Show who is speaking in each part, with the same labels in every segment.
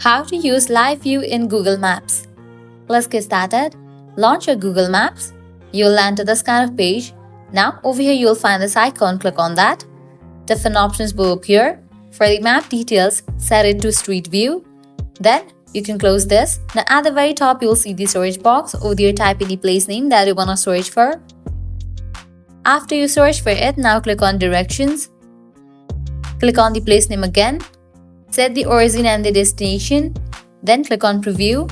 Speaker 1: How to use live view in Google Maps. Let's get started. Launch your Google Maps. You'll land to this kind of page. Now over here you'll find this icon, click on that. Different options will appear. For the map details, set it to Street View. Then you can close this. Now at the very top you'll see the search box. Over there type in the place name that you want to search for. After you search for it, now click on Directions. Click on the place name again. Set the origin and the destination. Then click on Preview.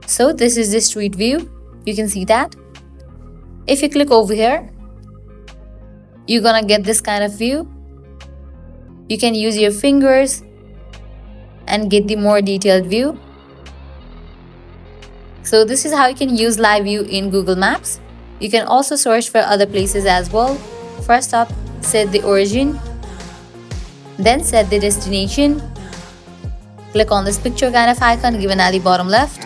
Speaker 1: So this is the Street View. You can see that. If you click over here, you're gonna get this kind of view. You can use your fingers and get the more detailed view. So this is how you can use live view in Google Maps. You can also search for other places as well. First up, set the origin. Then set the destination. Click on this picture kind of icon given at the bottom left.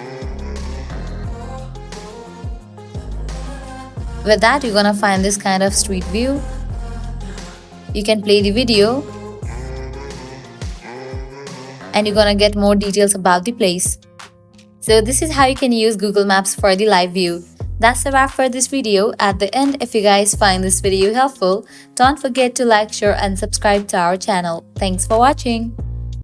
Speaker 1: With that, you're gonna find this kind of street view. You can play the video and you're gonna get more details about the place. So this is how you can use Google Maps for the live view. That's the wrap for this video. At the end, if you guys find this video helpful, don't forget to like, share and subscribe to our channel. Thanks for watching.